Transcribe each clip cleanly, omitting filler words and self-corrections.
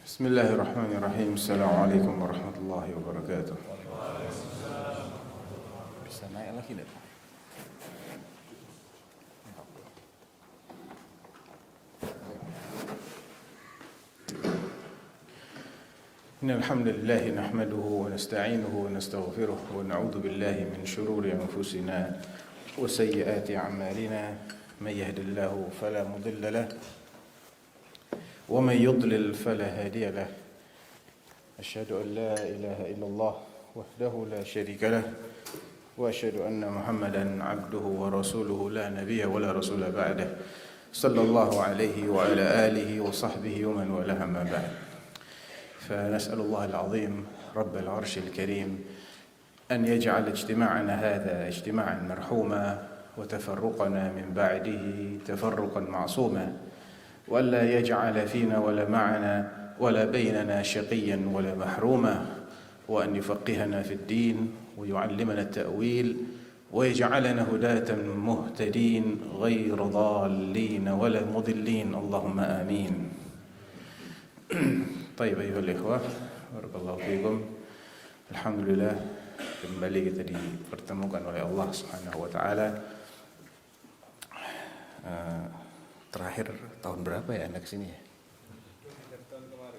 Bismillahirrahmanirrahim. Assalamualaikum warahmatullahi wabarakatuh. Bisa naik lagi tidak? Innal hamdalillah nahmaduhu wa nasta'inuhu wa nastaghfiruh wa na'udzu billahi min shururi anfusina wa sayyiati a'malina. May yahdihillahu fala mudilla lahu wa may yudlil fala hadiya lahu. Asyhadu an la ilaha illallah wahdahu la syarika lahu wa asyhadu anna Muhammadan 'abduhu wa rasuluhu la nabiyya wa la rasula ba'dahu. Sallallahu alaihi wa ala alihi wa sahbihi wa man walaha ma ba'd. فنسأل الله العظيم رب العرش الكريم أن يجعل اجتماعنا هذا اجتماعا مرحوما وتفرقنا من بعده تفرقا معصوما ولا يجعل فينا ولا معنا ولا بيننا شقيا ولا محروما وأن يفقهنا في الدين ويعلمنا التأويل ويجعلنا هداة مهتدين غير ضالين ولا مضلين اللهم آمين. Baik, ayuhal ikhwah, barakallahu fiikum. Alhamdulillah, kembali kita dipertemukan oleh Allah Subhanahu wa taala. Terakhir tahun berapa ya Anda kesini ya?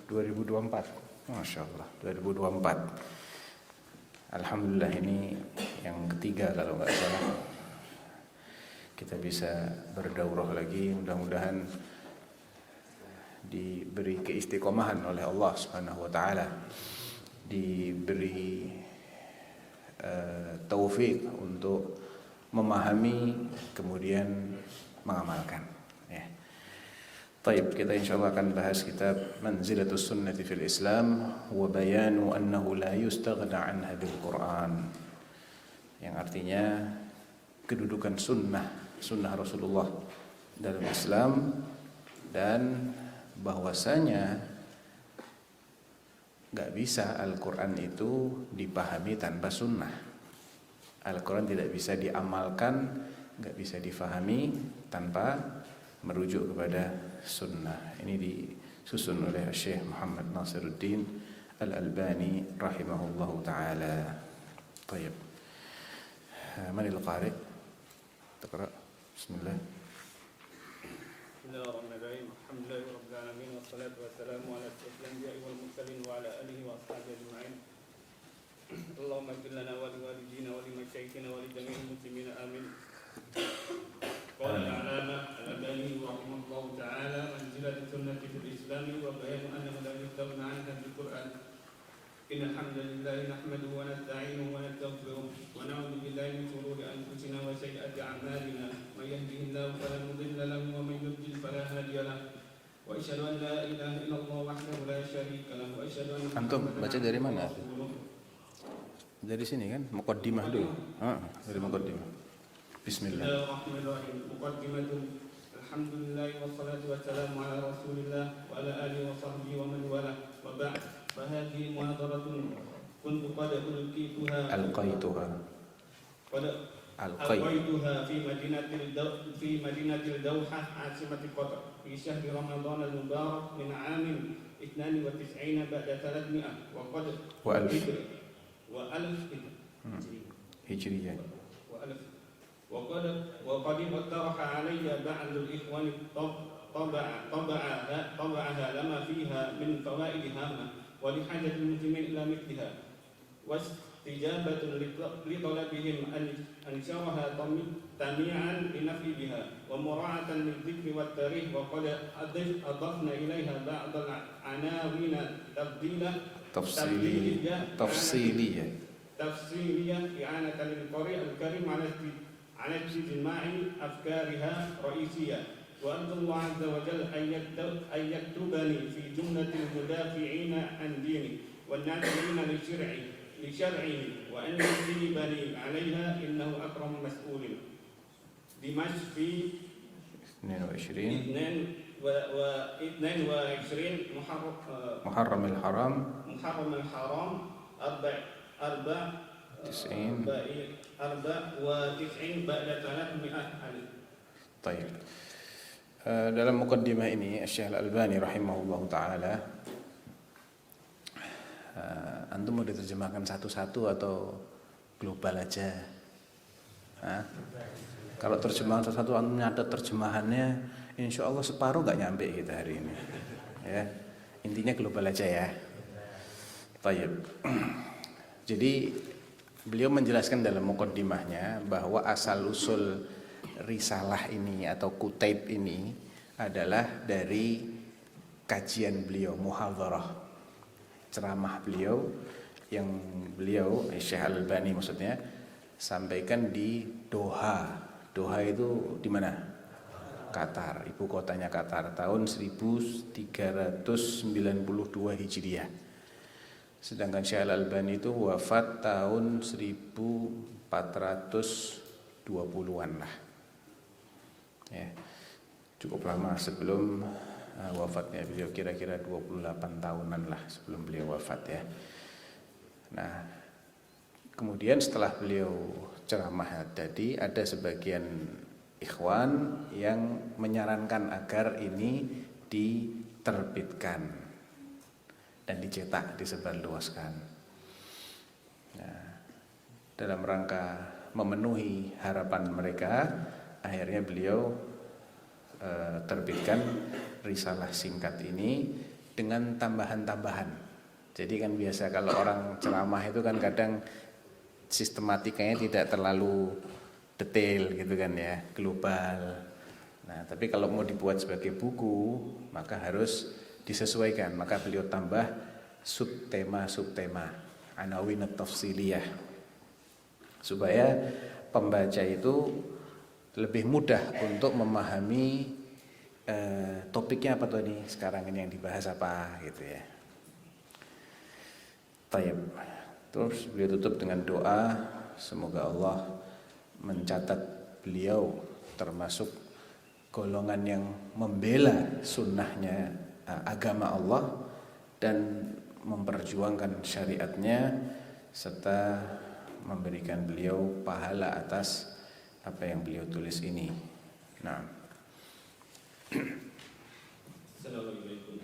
2024. Masya Allah, 2024. Alhamdulillah, ini yang ketiga kalau nggak salah. Kita bisa berdaurah lagi, mudah-mudahan diberi keistiqomahan oleh Allah Subhanahu wa taala, diberi taufik untuk memahami kemudian mengamalkan ya. Baik, kita insyaallah akan bahas kitab Manzilatus Sunnati fil Islam wa bayanu annahu la yustaghna anha bil Quran, yang artinya kedudukan sunnah Rasulullah dalam Islam, dan bahwasanya gak bisa Al-Quran itu dipahami tanpa sunnah. Al-Quran tidak bisa diamalkan, gak bisa difahami tanpa merujuk kepada sunnah. Ini disusun oleh Syekh Muhammad Nasiruddin Al-Albani rahimahullahu ta'ala. Baik, manil qari? Taqra. Bismillah. Bismillahirrahmanirrahim. Alhamdulillahi rabbil alamin wassalatu wassalamu ala asyrafil anbiya'i wal mursalin wa ala alihi wa ashabihi ajma'in. Allahumma ighfir lana wa liwalidina wa limasyayikhina wa li jami'il muslimina amin. Qala al-'allama al-Albani rahimahullahu ta'ala manzilatu sunnati fil Islam wa bayanu annahu la yustaghna 'anha bil Qur'an. Innal hamdalillah nahmaduhu wa nasta'inuhu wa nastaghfiruh wa na'udzu billahi min shururi anfusina wa sayyiati a'malina. May yahdihillahu fala mudilla lahu wa may yudlil fala hadiya lahu. Wa asyhadu an la ilaha illallah wahdahu la syarika lahu wa asyhadu anna Antum baca dari mana? Dari sini kan? Muqaddimah dulu. Dari muqaddimah. Bismillah. Bismillahirrahmanirrahim. Muqaddimatun. Alhamdulillah wassalatu wassalamu ala Rasulillah wa ala alihi wa sahbihi wa man wala. Wa ba'd. فهذه محاضرة كنت قد ألقيتها في مدينة الدوحة عاصمة قطر في شهر رمضان المبارك من عام 92 بعد 300 وألف هجرية. وقد اقترح علي بعض الإخوان طبعها لما فيها من فوائد هامة ولحاجة المسلمين إلى مثلها واستجابة لطلبهم أن أنشرها تميعا لنفي بها ومراعاة للذكر والتاريخ. وقد أضفنا إليها بعض العناوين تفصيلية إعانة للقارئ الكريم على استجماع أفكارها رئيسية. وأرجو الله عز وجل أن يكتبني في جملة المدافعين عن دينه والناصرين لشرعه وأن يجيبني عليها إنه أكرم مسؤول. دمشق في 22 محرم الحرام 94 بعد 300 ألف. طيب. Dalam muqaddimah ini Syekh Al-Albani rahimahullahu taala Antum mau diterjemahkan satu-satu atau global aja? Hah? Kalau terjemahan satu-satu antum nyatet terjemahannya, insya Allah separuh nggak nyampe kita hari ini. Ya, intinya global aja ya. Baik. Jadi beliau menjelaskan dalam muqaddimahnya bahwa asal usul risalah ini atau kutaib ini adalah dari kajian beliau, muhadharah, ceramah beliau yang beliau Syekh Al-Albani maksudnya sampaikan di Doha. Doha itu di mana? Qatar, ibu kotanya Qatar, tahun 1392 Hijriah. Sedangkan Syekh Al-Albani itu wafat tahun 1420-an lah. Ya, cukup lama sebelum wafatnya beliau, kira-kira 28 tahunan lah sebelum beliau wafat ya. Nah, kemudian setelah beliau ceramah tadi, ada sebagian ikhwan yang menyarankan agar ini diterbitkan dan dicetak, disebarluaskan. Nah, dalam rangka memenuhi harapan mereka, akhirnya beliau terbitkan risalah singkat ini dengan tambahan-tambahan. Jadi kan biasa kalau orang ceramah itu kan kadang sistematikanya tidak terlalu detail gitu kan ya, global. Nah, tapi kalau mau dibuat sebagai buku, maka harus disesuaikan. Maka beliau tambah subtema, anawin tafsiliyah, supaya pembaca itu lebih mudah untuk memahami topiknya apa tuh nih sekarang ini yang dibahas apa gitu ya. Taib. Terus beliau tutup dengan doa, semoga Allah mencatat beliau termasuk golongan yang membela sunnahnya agama Allah dan memperjuangkan syariatnya, serta memberikan beliau pahala atas apa yang beliau tulis ini. Nah, Assalamualaikum.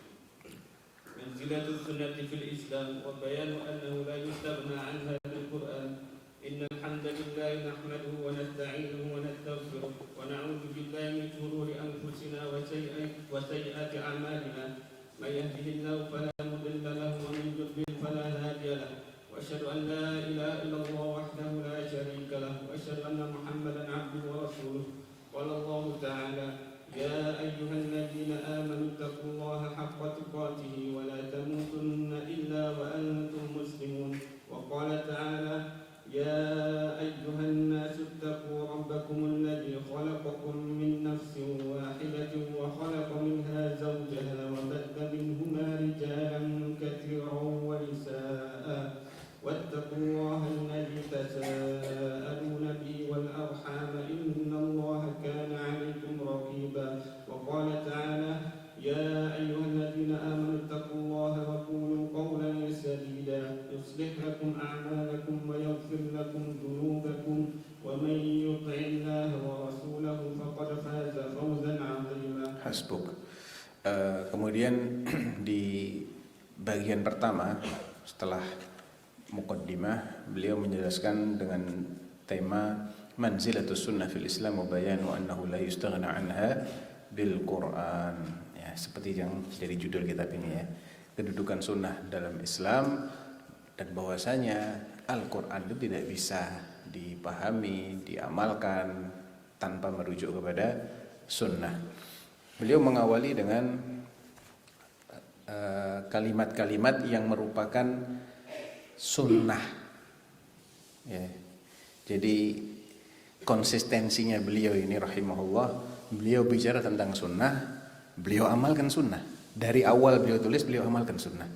Manzilatul sunnati fil Islam wa bayanu annahu la yustaghna anha bil Qur'an. Innal hamdalillah nahmaduhu wa nasta'inuhu wa nastaghfiruh wa na'udzu billahi min shururi anfusina wa sayyiati a'malina. May yahdihillahu fala mudilla lahu wa man yudlil fala hadiya lahu. Wa asyhadu an la ilaha illallah wahdahu la syarika lahu wa asyhadu anna Muhammadan 'abduhu wa rasuluh. Qala Allah ta'ala: Ya ayyuhalladzina amanu taqullaha haqqa tuqatih wa la tamutunna illa wa antum muslimun. Wa qala ta'ala: Ya ayyuhan nasu taqu rabbakum alladzi khalaqakum min nafsin wahidatin wa khalaqa minha zawjaha wa batha minhuma rijalan katsiran wa nisaa'a. Wattaqullaha alladzi tasaaluna bihi wal arham innallaha kana 'alaykum raqiba. Wa qala ta'ala: Ya ayyuhalladzina amanu taqullaha wa qulu qawlan sadida yuslih lakum a'malakum wa yaghfir lakum dhunubakum wa man yuti'illaha wa rasulahu faqad faza fawzan 'azima. hasbuk. Kemudian di bagian pertama setelah muqaddimah, beliau menjelaskan dengan tema manzilatus sunnah fil Islam wa bayanu annahu la yustaghna anha bil Qur'an. Ya, seperti yang jadi judul kitab ini ya. Kedudukan sunnah dalam Islam dan bahwasanya Al-Qur'an itu tidak bisa dipahami, diamalkan tanpa merujuk kepada sunnah. Beliau mengawali dengan kalimat-kalimat yang merupakan sunnah ya. Jadi konsistensinya beliau ini rahimahullah, beliau bicara tentang sunnah, beliau amalkan sunnah. Dari awal beliau tulis, beliau amalkan sunnah,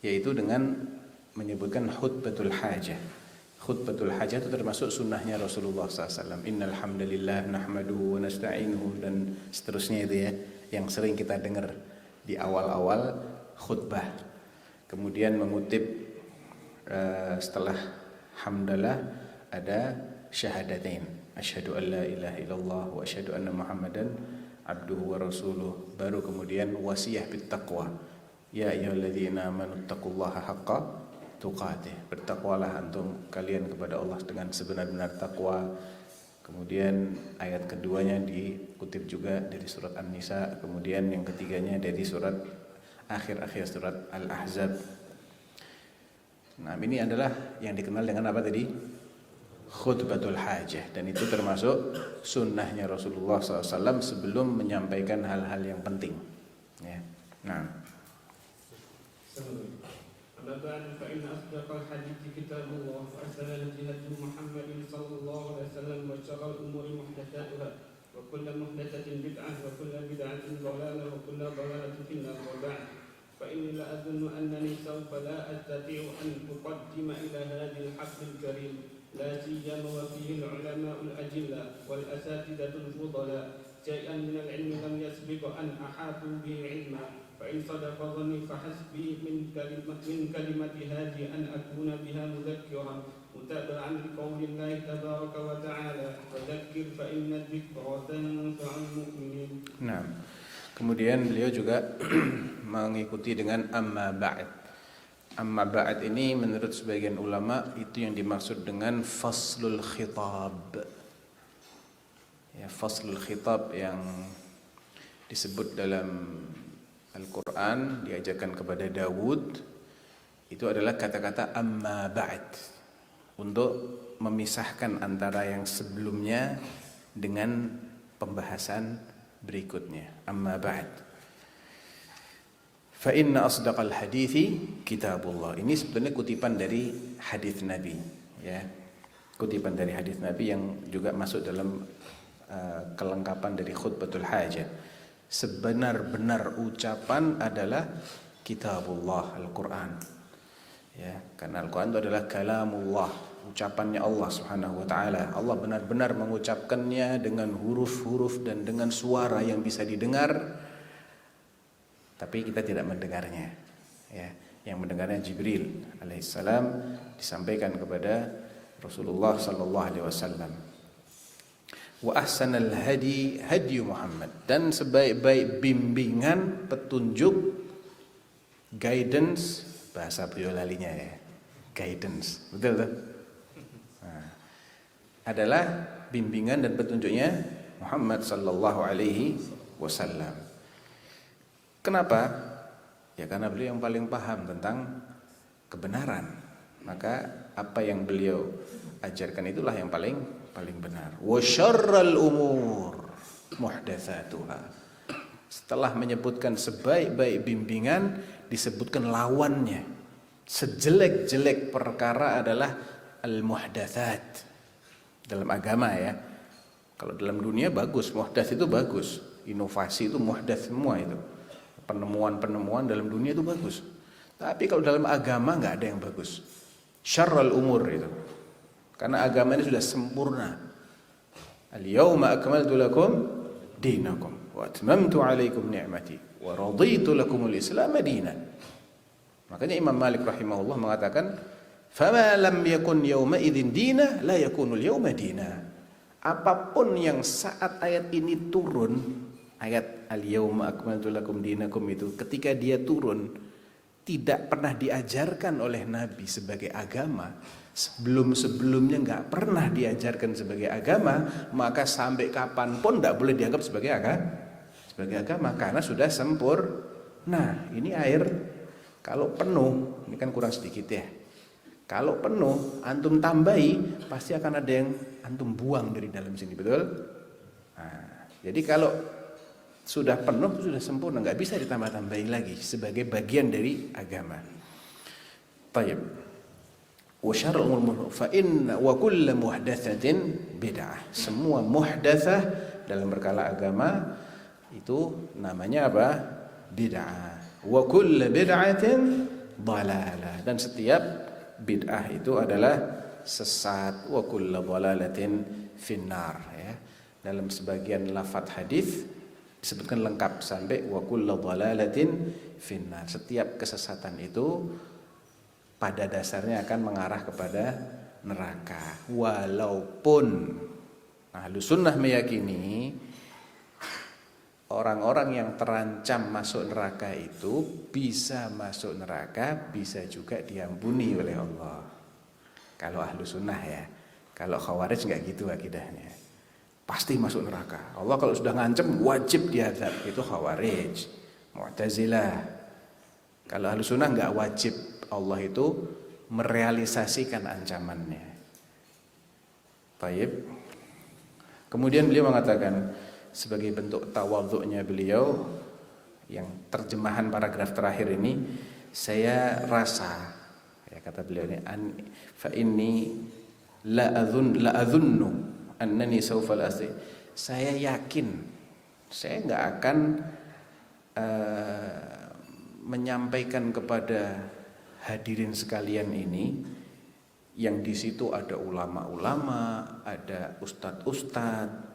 yaitu dengan menyebutkan khutbatul hajah. Khutbatul hajah itu termasuk sunnahnya Rasulullah SAW. Innal hamdalillah nahmaduhu wa nasta'inuhu dan seterusnya itu ya, yang sering kita dengar di awal-awal khutbah. Kemudian mengutip setelah hamdalah ada syahadatain, asyhadu an la ilaha illallah wa asyhadu anna Muhammadan abduhu wa rasuluh. Baru kemudian wasiyah bit taqwa, Ya ayyuhalladzina amanu taqullaha haqqa tuqatih. Bertakwalah antum kalian kepada Allah dengan sebenar-benar takwa. Kemudian ayat keduanya dikutip juga dari surat An-Nisa, kemudian yang ketiganya dari surat akhir-akhir surat Al-Ahzab. Nah, ini adalah yang dikenal dengan apa tadi? Khutbatul hajah, dan itu termasuk sunnahnya Rasulullah SAW sebelum menyampaikan hal-hal yang penting. Ya. Nah. أما بعد فإن أصدق الحديث كتاب الله وأحسن الهدي هدي محمد صلى الله عليه وسلم وشر الأمور محدثاتها وكل محدثة بدعة وكل بدعة ضلالة وكل ضلالة في النار وبعد فإني لا أظن أنني سوف لا أستطيع أن أقدم إلى هذا الحفل الكريم لا سيما وفيه العلماء الأجلة والأساتذة الفضلاء شيئا من العلم لم يسبق أن أحاطوا به علما فإن صدق ظني فحسبي من كلمة هذه أن أكون بها مذكرا متابعا لقول الله تبارك وتعالى وذكر فإن الذكرى تنفع المؤمنين. Nah, kemudian beliau juga mengikuti dengan amma ba'd. Amma ba'd ini menurut sebagian ulama itu yang dimaksud dengan faslul khitab. Ya, faslul khitab yang disebut dalam Al-Quran diajarkan kepada Dawud itu adalah kata-kata amma ba'd untuk memisahkan antara yang sebelumnya dengan pembahasan berikutnya. Amma ba'd fa inna asdaqal hadithi kitabullah. Ini sebetulnya kutipan dari hadis Nabi, ya. Kutipan dari hadis Nabi yang juga masuk dalam kelengkapan dari khutbatul hajah. Sebenar-benar ucapan adalah kitabullah, Al-Quran. Ya, karena Al-Quran itu adalah kalamullah, ucapannya Allah Subhanahu wa taala. Allah benar-benar mengucapkannya dengan huruf-huruf dan dengan suara yang bisa didengar, tapi kita tidak mendengarnya. Ya, yang mendengarnya Jibril alaihissalam disampaikan kepada Rasulullah sallallahu alaihi wasallam. Wa ahsanal hadi hadi Muhammad, dan sebaik-baik bimbingan, petunjuk, guidance, bahasa Boyolalinya ya, guidance, betul tuh? Nah, adalah bimbingan dan petunjuknya Muhammad sallallahu alaihi wasallam. Kenapa? Ya karena beliau yang paling paham tentang kebenaran. Maka apa yang beliau ajarkan itulah yang paling benar. Wa syarrul umur muhdatsatuha. Setelah menyebutkan sebaik-baik bimbingan, disebutkan lawannya. Sejelek-jelek perkara adalah al-muhdatsat. Dalam agama ya. Kalau dalam dunia bagus, muhdats itu bagus. Inovasi itu muhdats semua itu. Penemuan-penemuan dalam dunia itu bagus. Tapi kalau dalam agama enggak ada yang bagus. Syarrul umur itu. Karena agama ini sudah sempurna. Al-yawma akmaltu lakum dinakum wa atmamtu alaikum ni'mati wa raditu lakumul Islam dinan. Makanya Imam Malik rahimahullah mengatakan, "Fama lam yakun yawma idzin dina la yakunul yawma dina." Apapun yang saat ayat ini turun, ayat al-yawma akmaltu lakum dinakum itu, ketika dia turun tidak pernah diajarkan oleh Nabi sebagai agama, sebelum-sebelumnya nggak pernah diajarkan sebagai agama, maka sampai kapanpun nggak boleh dianggap sebagai agama karena sudah sempurna. Nah, ini air kalau penuh, ini kan kurang sedikit ya. Kalau penuh, antum tambahi, pasti akan ada yang antum buang dari dalam sini, betul? Nah, jadi kalau sudah penuh, sudah sempurna, nggak bisa ditambah-tambahin lagi sebagai bagian dari agama. Tayyib. Wa syarrul umur fa inna wa kullu muhdatsatin bid'ah. Semua muhdatsah dalam berkala agama itu namanya apa? Bid'ah. Wa kullu bid'atin dhalalah. Dan setiap bid'ah itu adalah sesat. Wa kullu dhalalatin finnar, ya. Dalam sebagian lafaz hadis disebutkan lengkap sampai wa kullu dhalalatin finnar. Setiap kesesatan itu pada dasarnya akan mengarah kepada neraka. Walaupun Ahlus Sunnah meyakini orang-orang yang terancam masuk neraka itu bisa masuk neraka, bisa juga diampuni oleh Allah. Kalau ahlu sunnah ya. Kalau khawarij nggak gitu akidahnya. Pasti masuk neraka. Allah kalau sudah ngancem wajib diazab. Itu khawarij. Mu'tazilah. Kalau ahlu sunnah nggak wajib. Allah itu merealisasikan ancamannya. Baik. Kemudian beliau mengatakan sebagai bentuk tawadhu'nya beliau, yang terjemahan paragraf terakhir ini, saya rasa, ya kata beliau ini, fa inni la adhunnu annani sawfa lasti. Saya yakin saya nggak akan menyampaikan kepada hadirin sekalian ini, yang di situ ada ulama-ulama, ada ustadz-ustadz.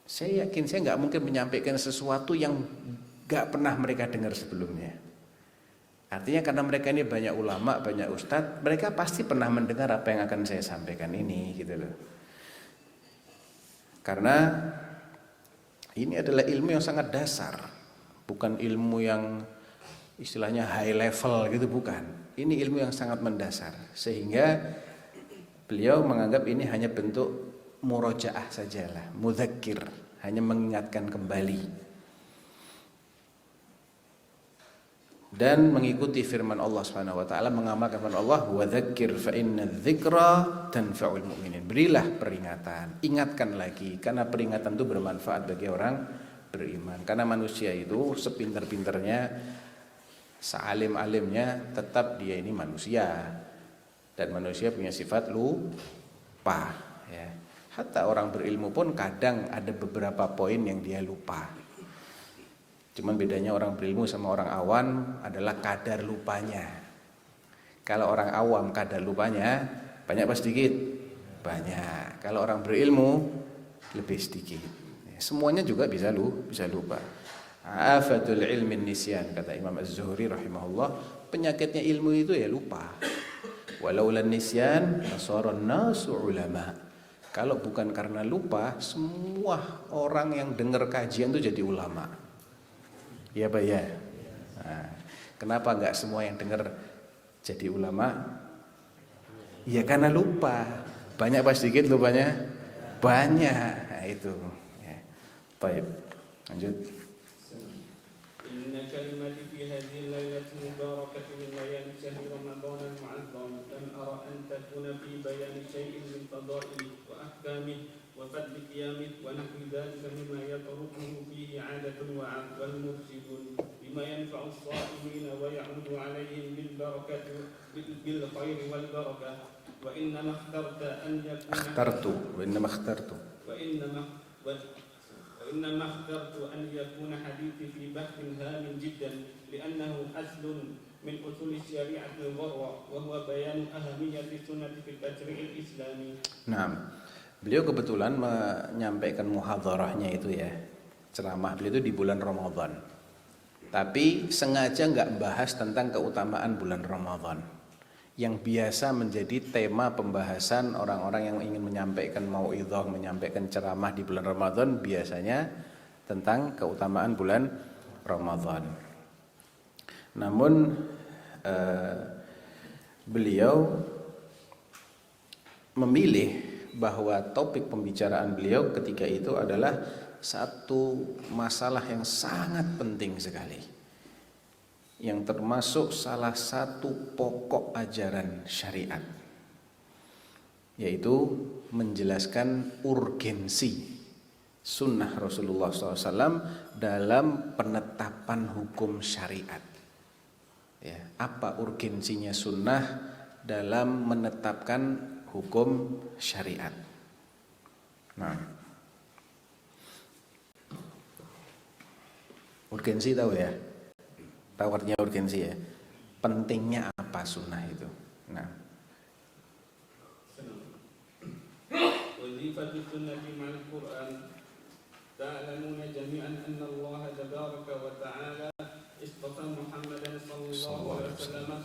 Saya yakin saya nggak mungkin menyampaikan sesuatu yang nggak pernah mereka dengar sebelumnya. Artinya karena mereka ini banyak ulama, banyak ustadz, mereka pasti pernah mendengar apa yang akan saya sampaikan ini, gitu loh. Karena ini adalah ilmu yang sangat dasar, bukan ilmu yang istilahnya high level gitu, bukan. Ini ilmu yang sangat mendasar, sehingga beliau menganggap ini hanya bentuk murojaah sajalah, mudzakir, hanya mengingatkan kembali dan mengikuti firman Allah Subhanahu wa taala, mengamalkan firman Allah, wa dzakir fa inna dzikra tanfa'ul mu'minin. Berilah peringatan, ingatkan lagi, karena peringatan itu bermanfaat bagi orang beriman. Karena manusia itu sepintar-pintarnya, sealim-alimnya, tetap dia ini manusia, dan manusia punya sifat lupa, ya. Hatta orang berilmu pun kadang ada beberapa poin yang dia lupa. Cuman bedanya orang berilmu sama orang awam adalah kadar lupanya. Kalau orang awam kadar lupanya banyak apa sedikit? Banyak. Kalau orang berilmu lebih sedikit. Semuanya juga bisa lupa. Afatul ilmi nisyan, kata Imam Az-Zuhri rahimahullah, penyakitnya ilmu itu ya lupa. Walau lan nisyan lasara nasu ulama. Kalau bukan karena lupa, semua orang yang dengar kajian itu jadi ulama. Ya Pak ya. Nah, kenapa enggak semua yang dengar jadi ulama? Ya karena lupa. Banyak apa sedikit lupanya? Banyak. Nah, itu. Ya. Baik. Lanjut. Inna kalimati fi hadhihi al-lailati mubarakati min layali shahri Ramadan al-mu'azzam lam ara an takuna fi bayani shay'in min fadaili wa ahkamih wa fadli qiyamih wa nahwi dhalika mimma yatrukuhu fihi 'adatun wal mufsidun bima yanfa'u as-sa'imin wa ya'udu 'alayhim bil barakati bil khair wal barakah wa inna makhtarta an yakuna وإنما اخترت أن يكون حديثي في بحث هام جدا لأنه أصل من أصول الشريعة الغرة وهو بيان أهمية السنة في التشريع الإسلامي. Nah, beliau kebetulan menyampaikan muhadharahnya itu ya, ceramah beliau itu di bulan Ramadan. Tapi sengaja nggak bahas tentang keutamaan bulan Ramadan, yang biasa menjadi tema pembahasan orang-orang yang ingin menyampaikan mau'idhah, menyampaikan ceramah di bulan Ramadan, biasanya tentang keutamaan bulan Ramadan. Namun beliau memilih bahwa topik pembicaraan beliau ketika itu adalah satu masalah yang sangat penting sekali, yang termasuk salah satu pokok ajaran syariat, yaitu menjelaskan urgensi sunnah Rasulullah SAW dalam penetapan hukum syariat. Ya, apa urgensinya sunnah dalam menetapkan hukum syariat? Nah, urgensi tahu ya? Tahu artinya urgensi ya? Pentingnya apa sunnah itu? Nah, wazifatu sunnati ma'al Qur'an. Ta'lamuna jami'an anna Allah tabaraka wa ta'ala istafa Muhammadan sallallahu alaihi wasallam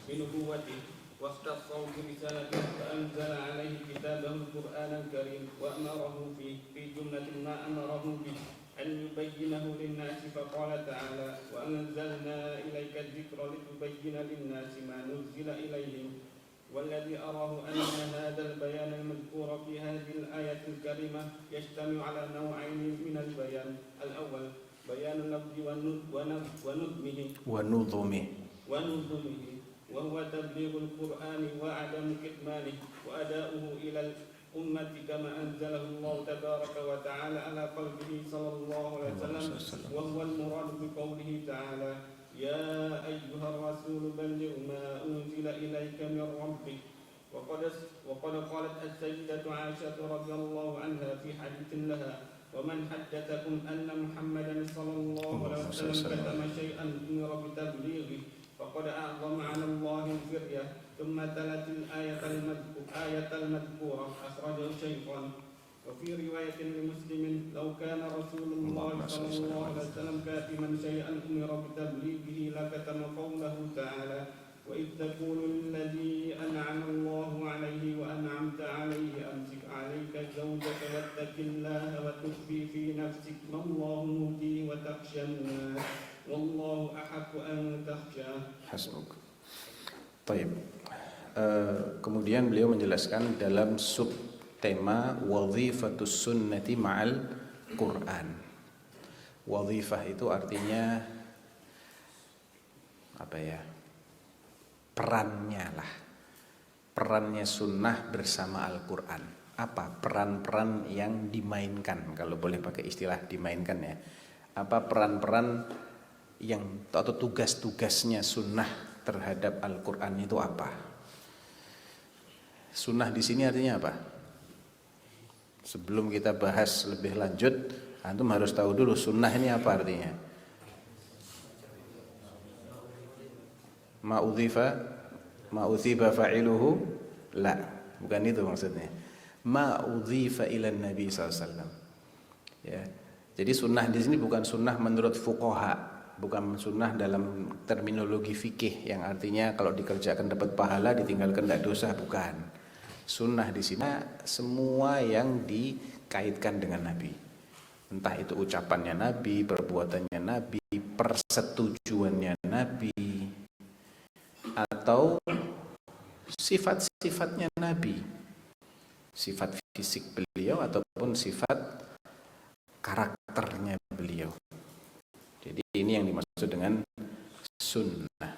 bi nubuwwatihi wa ikhtassahu bi risalatihi fa anzala alaihi kitabahu al-Qur'an al-Karim wa amarahu fi jumlatin ma amarahu bihi أن يبينه للناس فقال تعالى وأنزلنا إليك الذكر لتبين للناس ما نزل إليهم والذي أراه أن هذا البيان المذكور في هذه الآية الكريمة يشتمل على نوعين من البيان. الأول بيان اللفظ ونظمه وهو تبليغ القرآن وعدم كتمانه وأداؤه إلى الأمة كما أنزله الله تبارك وتعالى على قلبه صلى الله عليه وسلم وهو المراد بقوله تعالى يا أيها الرسول بلغ ما أنزل إليك من ربك. وقد قالت السيدة عائشة رضي الله عنها في حديث لها ومن حدثكم أن محمدا صلى الله عليه وسلم كتم شيئا أمر بتبليغه فقد أعظم على الله الفرية. ثم تلت الآية المذكورة أخرجه الشيخان. وفي رواية لمسلم لو كان رسول الله صلى الله عليه وسلم كاتما شيئا أمر بتبليغه لكتم قوله تعالى وإذ تقول للذي أنعم الله عليه وأنعمت عليه أمسك عليك زوجك واتق الله وتخفي في نفسك ما الله مبديه وتخشى الناس والله أحق أن تخشاه. Hasbuk. Taib. Kemudian beliau menjelaskan dalam subtema wadhifatus sunnati ma'al Quran. Wadhifah itu artinya apa ya? Perannya lah. Perannya sunnah bersama Al-Quran. Apa peran-peran yang dimainkan, kalau boleh pakai istilah dimainkan ya. Apa peran-peran yang atau tugas-tugasnya sunnah terhadap Al-Quran itu apa? Sunnah di sini artinya apa? Sebelum kita bahas lebih lanjut, antum harus tahu dulu sunnah ini apa artinya. Ma'udhifa fa'iluhu la, bukan itu maksudnya. Ma'udhifa ilan Nabi SAW. Ya. Jadi sunnah di sini bukan sunnah menurut fuqaha, bukan sunnah dalam terminologi fikih yang artinya kalau dikerjakan dapat pahala, ditinggalkan tidak dosa, bukan. Sunnah di sini semua yang dikaitkan dengan Nabi. Entah itu ucapannya Nabi, perbuatannya Nabi, persetujuannya Nabi, atau sifat-sifatnya Nabi, sifat fisik beliau ataupun sifat karakternya beliau. Jadi ini yang dimaksud dengan sunnah.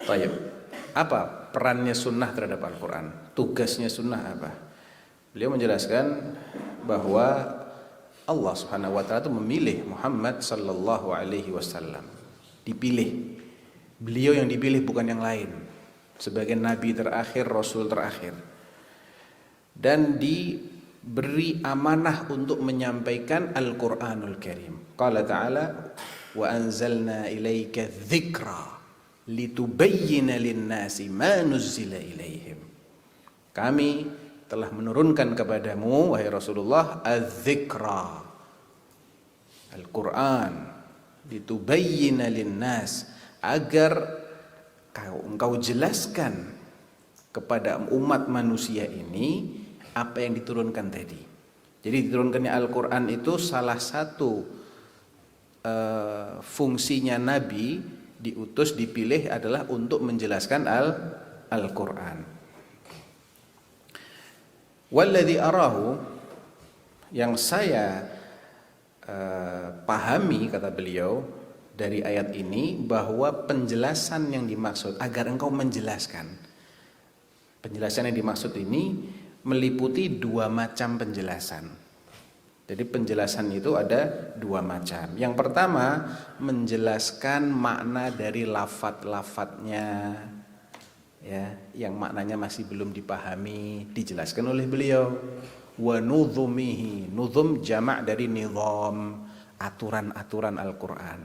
Baik. Apa perannya sunnah terhadap Al-Quran? Tugasnya sunnah apa? Beliau menjelaskan bahwa Allah Subhanahu wa ta'ala itu memilih Muhammad sallallahu alaihi wasallam. Dipilih. Beliau yang dipilih bukan yang lain. Sebagai nabi terakhir, rasul terakhir. Dan diberi amanah untuk menyampaikan Al-Qur'anul Karim. Qala ta'ala wa anzalna ilaika dzikra litubayyina lin-nasi ma nuzzila ilaihim. Kami telah menurunkan kepadamu wahai Rasulullah az-dzikra, Al-Qur'an, litubayyina lin-nas, agar engkau jelaskan kepada umat manusia ini apa yang diturunkan tadi. Jadi diturunkannya Al-Qur'an itu salah satu fungsinya Nabi diutus, dipilih adalah untuk menjelaskan Al-Quran. Walladhi arahu, yang saya pahami kata beliau dari ayat ini, bahwa penjelasan yang dimaksud agar engkau menjelaskan. Penjelasan yang dimaksud ini meliputi dua macam penjelasan. Jadi penjelasan itu ada dua macam. Yang pertama, menjelaskan makna dari lafadz-lafadznya, ya, yang maknanya masih belum dipahami, dijelaskan oleh beliau. Wa nudhumihi, nudhum jamak dari nizam, aturan-aturan Al-Quran.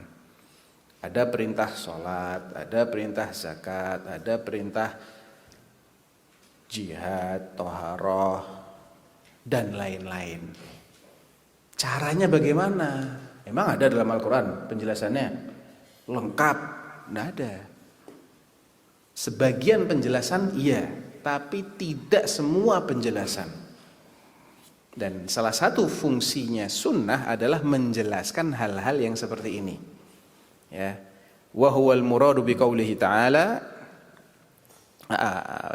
Ada perintah sholat, ada perintah zakat, ada perintah jihad, toharoh, dan lain-lain. Caranya bagaimana? Emang ada dalam Al-Quran penjelasannya lengkap? Tidak ada. Sebagian penjelasan iya, tapi tidak semua penjelasan. Dan salah satu fungsinya sunnah adalah menjelaskan hal-hal yang seperti ini. Ya. Wa huwal muradu biqaulihi ta'ala.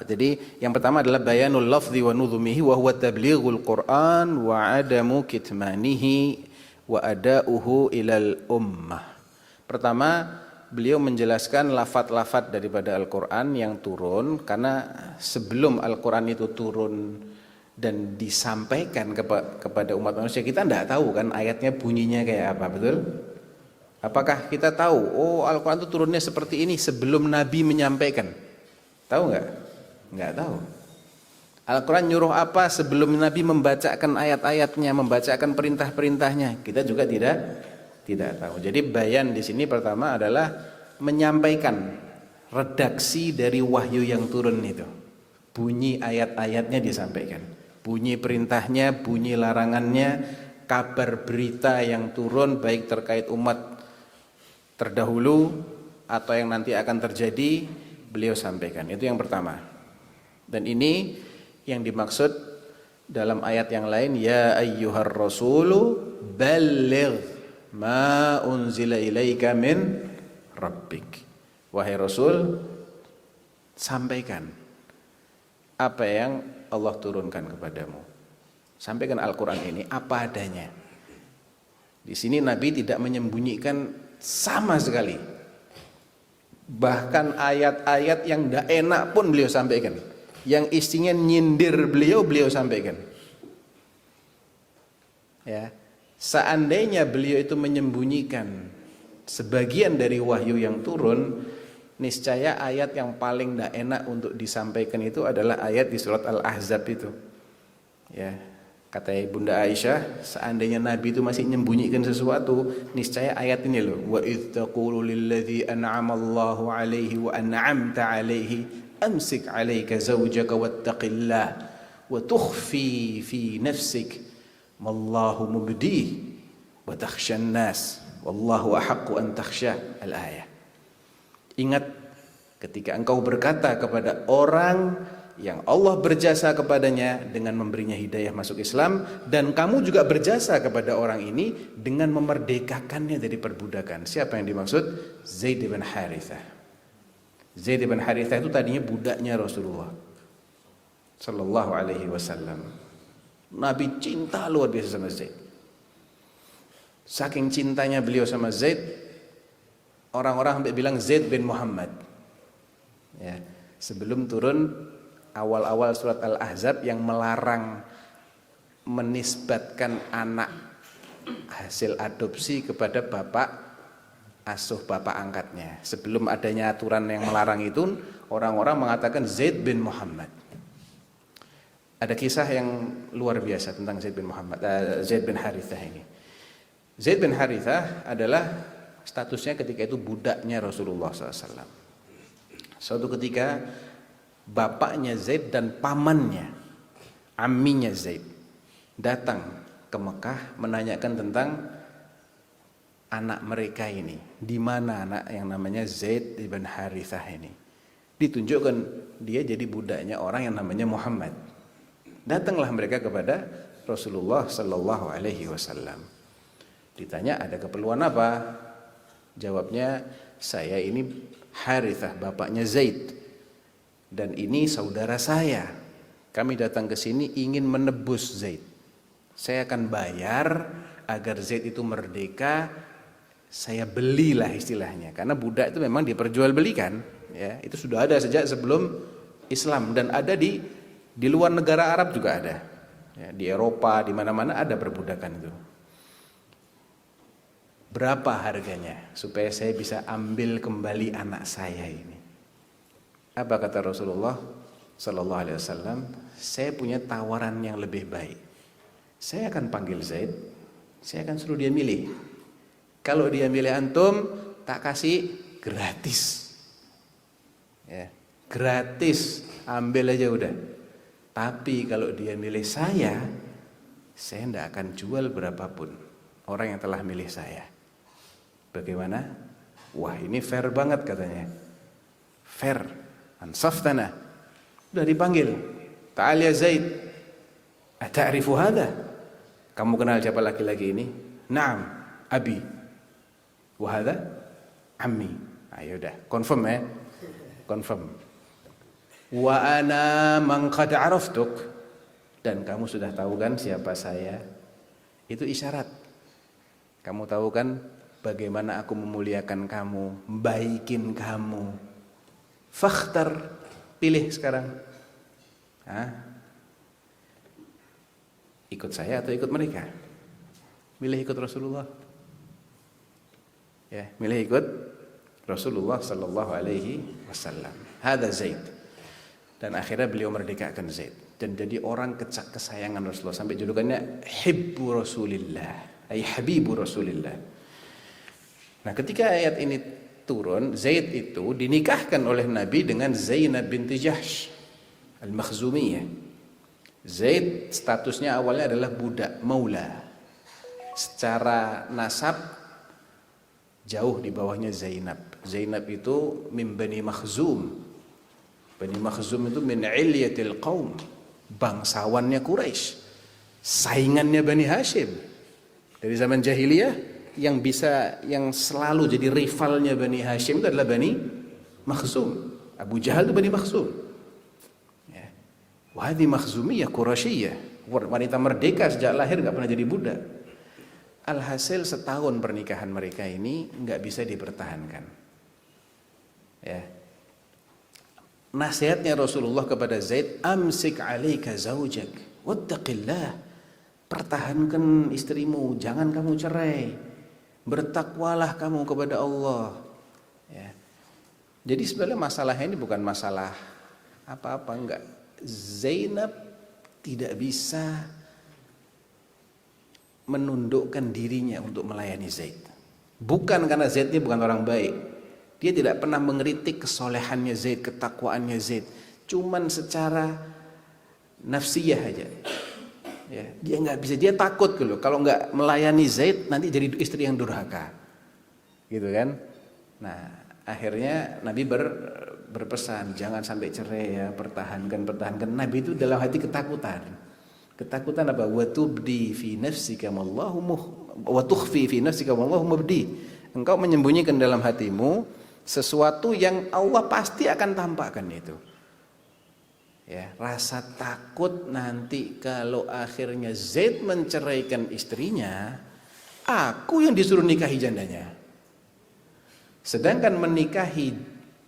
Jadi yang pertama adalah bayanul lafzi wa nudhumihi wa huwa tablighul Qur'an wa adamu kitmanihi wa ada'uhu ilal ummah. Pertama, beliau menjelaskan lafaz-lafaz daripada Al-Qur'an yang turun, karena sebelum Al-Qur'an itu turun dan disampaikan kepada umat manusia, kita tidak tahu kan ayatnya bunyinya kayak apa, betul? Apakah kita tahu, oh Al-Quran itu turunnya seperti ini sebelum Nabi menyampaikan? Tahu nggak? Nggak tahu. Al-Quran nyuruh apa sebelum Nabi membacakan ayat-ayatnya, membacakan perintah-perintahnya? Kita juga tidak tahu. Jadi bayan di sini pertama adalah menyampaikan redaksi dari wahyu yang turun itu. Bunyi ayat-ayatnya disampaikan. Bunyi perintahnya, bunyi larangannya, kabar berita yang turun baik terkait umat terdahulu atau yang nanti akan terjadi, beliau sampaikan. Itu yang pertama. Dan ini yang dimaksud dalam ayat yang lain, ya ayyuhar rasulu balligh ma unzila ilaika min rabbik. Wahai Rasul, sampaikan apa yang Allah turunkan kepadamu. Sampaikan Al-Quran ini apa adanya. Di sini Nabi tidak menyembunyikan sama sekali. Bahkan ayat-ayat yang tidak enak pun beliau sampaikan. Yang isinya nyindir beliau sampaikan. Ya, seandainya beliau itu menyembunyikan sebagian dari wahyu yang turun, niscaya ayat yang paling tidak enak untuk disampaikan itu adalah ayat di surat Al-Ahzab itu. Ya, kata Bunda Aisyah, seandainya Nabi itu masih menyembunyikan sesuatu, niscaya ayat ini loh. Wa idz taqulu lilladzi an'ama Allahu 'alaihi wa an'amta 'alaihi amsik 'alaika zawjaka wattaqillah wa tukhfi fi nafsik mallahu mubdih wa takhshan nas wallahu ahaqqu an takhsha. Al-ayah. Ingat ketika engkau berkata kepada orang yang Allah berjasa kepadanya dengan memberinya hidayah masuk Islam, dan kamu juga berjasa kepada orang ini dengan memerdekakannya dari perbudakan. Siapa yang dimaksud? Zaid bin Harithah. Zaid bin Harithah itu tadinya budaknya Rasulullah sallallahu alaihi wasallam. Nabi cinta luar biasa sama Zaid. Saking cintanya beliau sama Zaid, orang-orang sampai bilang Zaid bin Muhammad. Ya, sebelum turun awal-awal surat Al-Ahzab yang melarang menisbatkan anak hasil adopsi kepada bapak asuh, bapak angkatnya. Sebelum adanya aturan yang melarang itu, orang-orang mengatakan Zaid bin Muhammad. Ada kisah yang luar biasa tentang Zaid bin Muhammad, Zaid bin Harithah ini. Zaid bin Harithah adalah statusnya ketika itu budaknya Rasulullah SAW. Suatu ketika bapaknya Zaid dan pamannya, amminya Zaid, datang ke Mekah menanyakan tentang anak mereka ini. Di mana anak yang namanya Zaid bin Harithah ini? Ditunjukkan dia jadi budaknya orang yang namanya Muhammad. Datanglah mereka kepada Rasulullah sallallahu alaihi wasallam. Ditanya ada keperluan apa? Jawabnya, saya ini Harithah, bapaknya Zaid. Dan ini saudara saya. Kami datang ke sini ingin menebus Zaid. Saya akan bayar agar Zaid itu merdeka. Saya belilah istilahnya. Karena budak itu memang diperjualbelikan. Ya, itu sudah ada sejak sebelum Islam. Dan ada di luar negara Arab juga ada. Ya, di Eropa, di mana-mana ada perbudakan itu. Berapa harganya supaya saya bisa ambil kembali anak saya ini? Apa kata Rasulullah sallallahu alaihi wasallam? Saya punya tawaran yang lebih baik. Saya akan panggil Zaid, saya akan suruh dia milih. Kalau dia milih antum, tak kasih gratis. Ya, gratis, ambil aja udah. Tapi kalau dia milih saya tidak akan jual berapapun orang yang telah milih saya. Bagaimana? Wah, ini fair banget katanya. Fair. Ansaftana. Sudah dipanggil. Ta'al ya Zaid. Ata'rifu hadha? Kamu kenal siapa laki-laki ini? Naam, abi. Wa hadha ammi. Ayo dah, confirm ya. Confirm. Wa ana man qad araftuk. Dan kamu sudah tahu kan siapa saya? Itu isyarat. Kamu tahu kan bagaimana aku memuliakan kamu, baikin kamu. Fakhtar, pilih sekarang. Ikut saya atau ikut mereka? Milih ikut Rasulullah. Ya, milih ikut Rasulullah sallallahu alaihi wasallam. Hada Zaid. Dan akhirnya beliau merdekakan Zaid dan jadi orang kesayangan Rasulullah sampai julukannya Hibbu Rasulillah, ay Habibu Rasulillah. Nah, ketika ayat ini turun, Zaid itu dinikahkan oleh Nabi dengan Zainab binti Jahsh Al-Makhzumiyah. Zaid statusnya awalnya adalah budak maula. Secara nasab jauh di bawahnya Zainab. Zainab itu min Bani Makhzum. Bani Makhzum itu min ilyatil qaum, bangsawannya Quraisy, saingannya Bani Hashim. Dari zaman jahiliyah yang selalu jadi rivalnya Bani Hashim itu adalah Bani Makhzum. Abu Jahal itu Bani Makhzum. Wahdi Makhzumiyah Quraisyiyah, wanita merdeka sejak lahir nggak pernah jadi budak. Alhasil setahun pernikahan mereka ini nggak bisa dipertahankan. Ya. Nasihatnya Rasulullah kepada Zaid, amsik alaika zaujak wattaqillah. Pertahankan istrimu, jangan kamu cerai. Bertakwalah kamu kepada Allah. Ya. Jadi sebenarnya masalahnya ini bukan masalah apa-apa, enggak. Zainab tidak bisa menundukkan dirinya untuk melayani Zaid. Bukan karena Zaid ini bukan orang baik. Dia tidak pernah mengkritik kesolehannya Zaid, ketakwaannya Zaid. Cuman secara nafsiyah aja. Ya, dia nggak bisa, dia takut gitu. Kalau nggak melayani Zaid nanti jadi istri yang durhaka. Gitu kan? Nah, akhirnya Nabi berpesan jangan sampai cerai ya, pertahankan. Nabi itu dalam hati ketakutan apa? Wa tubdi fi nafsika wallahu wa tukhfi fi nafsika wallahu mubdi. Engkau menyembunyikan dalam hatimu sesuatu yang Allah pasti akan tampakkan itu. Ya, rasa takut nanti kalau akhirnya Zaid menceraikan istrinya, aku yang disuruh nikahi jandanya. Sedangkan menikahi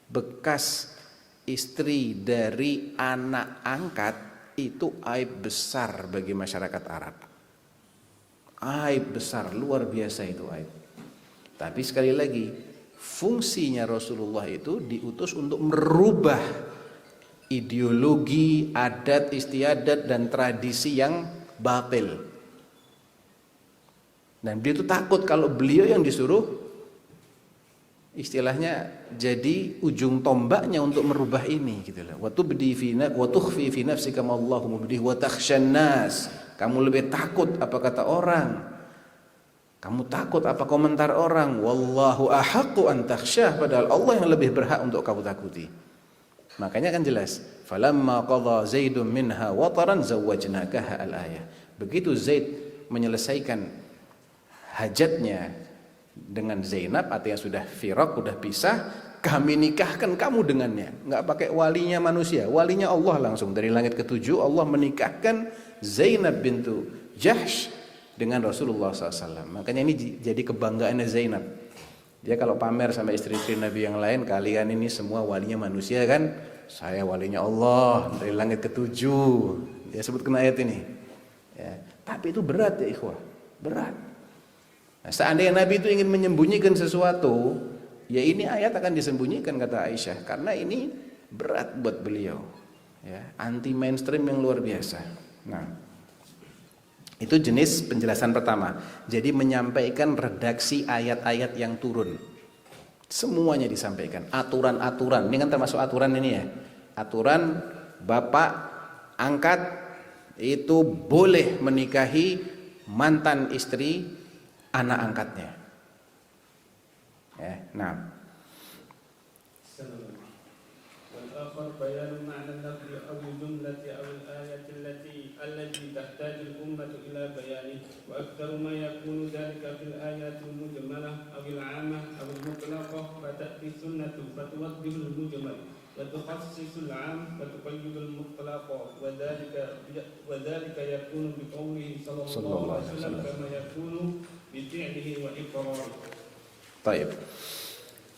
bekas istri dari anak angkat itu aib besar bagi masyarakat Arab. Aib besar, luar biasa itu aib. Tapi sekali lagi, fungsinya Rasulullah itu diutus untuk merubah ideologi, adat istiadat dan tradisi yang batil. Dan beliau itu takut kalau beliau yang disuruh istilahnya jadi ujung tombaknya untuk merubah ini gitu loh. Wa tubdi fi wa tukhfi fi nafsika ma Allahu mubdi wa takhshan nas. Kamu lebih takut apa kata orang. Kamu takut apa komentar orang. Wallahu ahaqqu an takhsyah, padahal Allah yang lebih berhak untuk kamu takuti. Makanya kan jelas, falamma qadha Zaidun minha wataran zawwajnakaha al-ayah. Begitu Zaid menyelesaikan hajatnya dengan Zainab, artinya sudah firaq, sudah pisah, kami nikahkan kamu dengannya. Enggak pakai walinya manusia, walinya Allah langsung dari langit ketujuh. Allah menikahkan Zainab bintu Jahsh dengan Rasulullah SAW. Makanya ini jadi kebanggaannya Zainab. Dia kalau pamer sama istri-istri Nabi yang lain, kalian ini semua walinya manusia kan, saya walinya Allah dari langit ketujuh. Dia sebutkan ayat ini. Ya. Tapi itu berat ya ikhwah, berat. Nah, seandainya Nabi itu ingin menyembunyikan sesuatu, ya ini ayat akan disembunyikan kata Aisyah, karena ini berat buat beliau. Ya, anti mainstream yang luar biasa. Nah, itu jenis penjelasan pertama. Jadi menyampaikan redaksi ayat-ayat yang turun. Semuanya disampaikan. Aturan-aturan. Ini kan termasuk aturan ini ya. Aturan bapak angkat itu boleh menikahi mantan istri anak angkatnya. Ya, nah. والآخر بيان معنى اللفظ أو الجملة أو الآية التي تحتاج الأمة إلى بيانه، وأكثر ما يكون ذلك في الآيات المجملة أو العامة أو المطلقة، فتأتي السنة فتوضح المجمل وتخصص العام وتقيد المطلق، وذلك يكون بقوله صلى الله عليه وسلم كما يكون بفعله وإقراره. Baik.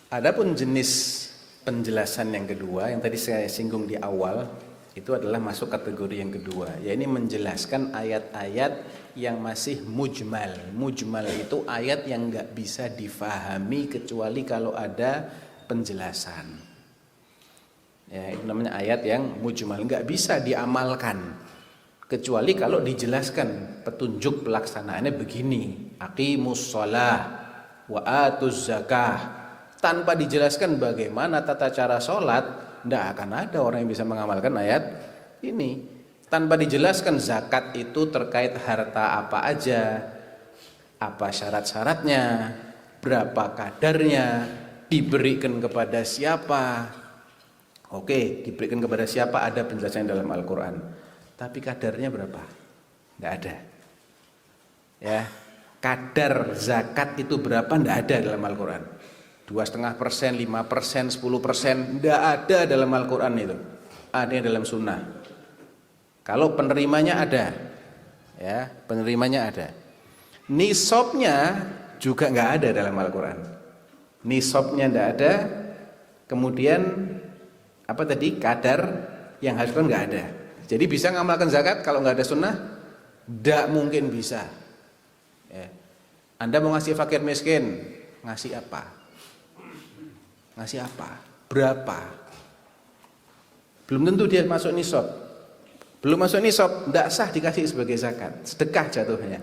Adapun jenis penjelasan yang kedua yang tadi saya singgung di awal itu adalah masuk kategori yang kedua, yaitu menjelaskan ayat-ayat yang masih mujmal. Mujmal itu ayat yang nggak bisa difahami kecuali kalau ada penjelasan. Ya, itu namanya ayat yang mujmal, nggak bisa diamalkan kecuali kalau dijelaskan petunjuk pelaksanaannya begini, aqimus shalah wa atuz zakah. Tanpa dijelaskan bagaimana tata cara sholat, tidak akan ada orang yang bisa mengamalkan ayat ini. Tanpa dijelaskan zakat itu terkait harta apa aja, apa syarat-syaratnya, berapa kadarnya, diberikan kepada siapa. Oke, diberikan kepada siapa ada penjelasan dalam Al-Quran. Tapi kadarnya berapa? Tidak ada. Ya, kadar zakat itu berapa? Tidak ada dalam Al-Quran. 2,5%, 5%, 10%, tidak ada dalam Al-Quran itu. Ada dalam sunnah. Kalau penerimanya ada, ya, penerimanya ada. Nisabnya juga nggak ada dalam Al-Quran. Nisabnya tidak ada. Kemudian apa tadi? Kadar yang harus nggak ada. Jadi bisa ngamalkan zakat kalau nggak ada sunnah? Tidak mungkin bisa. Ya. Anda mau ngasih fakir miskin, ngasih apa? Ngasih apa? Berapa? Belum tentu dia masuk nisab. Belum masuk nisab, tidak sah dikasih sebagai zakat. Sedekah jatuhnya.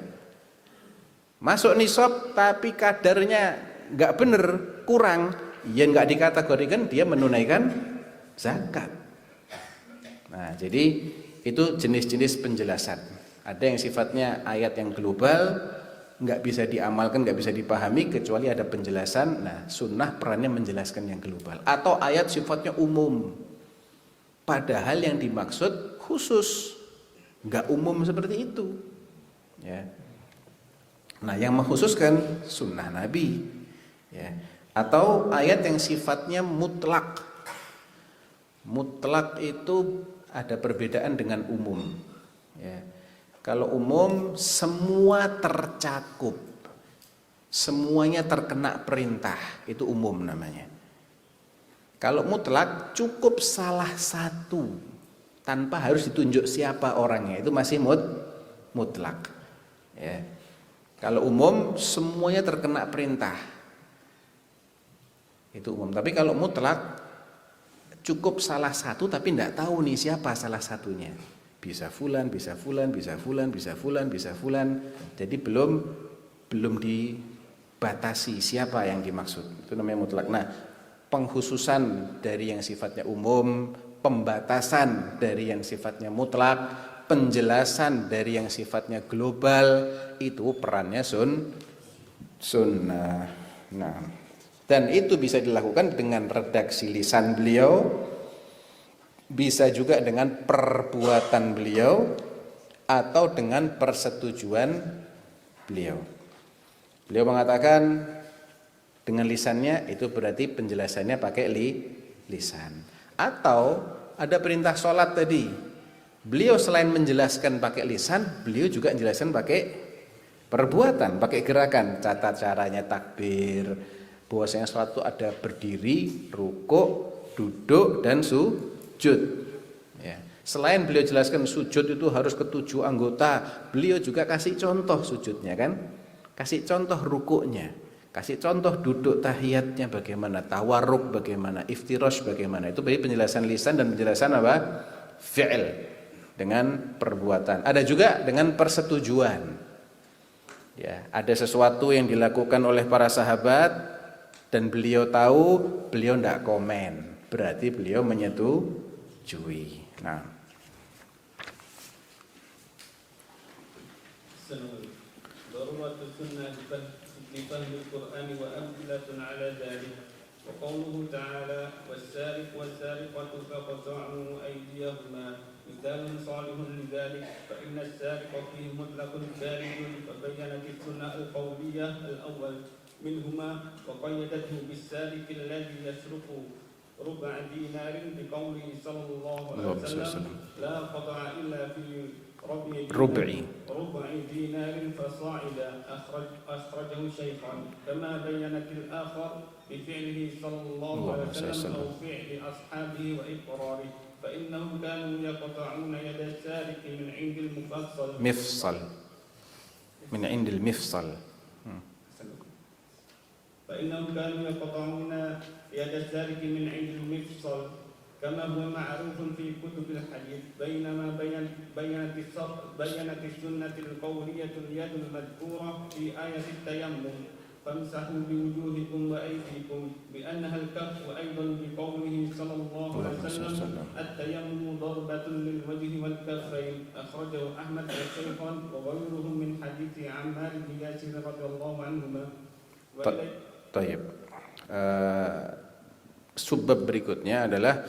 Masuk nisab tapi kadarnya nggak benar, kurang, ya nggak dikategorikan dia menunaikan zakat. Nah, jadi itu jenis-jenis penjelasan. Ada yang sifatnya ayat yang global, nggak bisa diamalkan, nggak bisa dipahami kecuali ada penjelasan. Nah, sunnah perannya menjelaskan yang global. Atau ayat sifatnya umum, padahal yang dimaksud khusus, nggak umum seperti itu. Ya. Nah, yang mengkhususkan sunnah Nabi. Ya. Atau ayat yang sifatnya mutlak. Mutlak itu ada perbedaan dengan umum. Ya. Kalau umum semua tercakup, semuanya terkena perintah, itu umum namanya. Kalau mutlak cukup salah satu tanpa harus ditunjuk siapa orangnya, itu masih mutlak. Ya. Kalau umum semuanya terkena perintah, itu umum. Tapi kalau mutlak cukup salah satu tapi tidak tahu nih siapa salah satunya. Bisa fulan, bisa fulan, bisa fulan, bisa fulan, bisa fulan. Jadi belum dibatasi siapa yang dimaksud. Itu namanya mutlak. Nah, pengkhususan dari yang sifatnya umum, pembatasan dari yang sifatnya mutlak, penjelasan dari yang sifatnya global, itu perannya sunnah. Nah, dan itu bisa dilakukan dengan redaksi lisan beliau, bisa juga dengan perbuatan beliau, atau dengan persetujuan beliau. Beliau mengatakan dengan lisannya itu berarti penjelasannya pakai lisan. Atau ada perintah sholat tadi, beliau selain menjelaskan pakai lisan, beliau juga menjelaskan pakai perbuatan, pakai gerakan, tata caranya takbir, bahwasanya sholat itu ada berdiri, rukuk, duduk, dan sujud. Ya. Selain beliau jelaskan sujud itu harus ketujuh anggota, beliau juga kasih contoh sujudnya kan, kasih contoh rukuknya, kasih contoh duduk tahiyatnya bagaimana, tawarruk bagaimana, iftirash bagaimana. Itu bagi penjelasan lisan dan penjelasan apa? Fi'il, dengan perbuatan. Ada juga dengan persetujuan. Ya, ada sesuatu yang dilakukan oleh para sahabat dan beliau tahu, beliau tidak komen, berarti beliau menyetujui. Nah, darurat sunnah difahmi Al-Qur'an wa amthilatun ala dzalik وقوله تعالى والسارق والسارقة فقطعوا أيديهما مثال صالح لذلك فإن السارق فيه مطلق شارد فبينت السنة القولية الأول منهما وقيدته بالسارق الذي يسرق ربع دينار بقوله صلى الله عليه وسلم لا قطع إلا في ربع دينار فصاعدا أخرجه شيخان كما بينت الآخر بفعله صلى الله عليه وسلم أو فعل أصحابه وإقراره فإنهم كانوا يقطعون يد السارق من عند مفصل من عند المفصل فإنهم كانوا يقطعون يد السارق من عند المفصل كما هو معروف في كتب الحديث بينما بينت السنة القولية اليد المذكورة في آية التيمم فامسحوا بوجوهكم وأيديكم بأنها الكف وأيضا بقوله صلى الله عليه وسلم التيمم ضربة للوجه والكفين أخرجه أحمد والشيخان وغيرهم من حديث عمار بن ياسر رضي الله عنهما. طيب. Subbab berikutnya adalah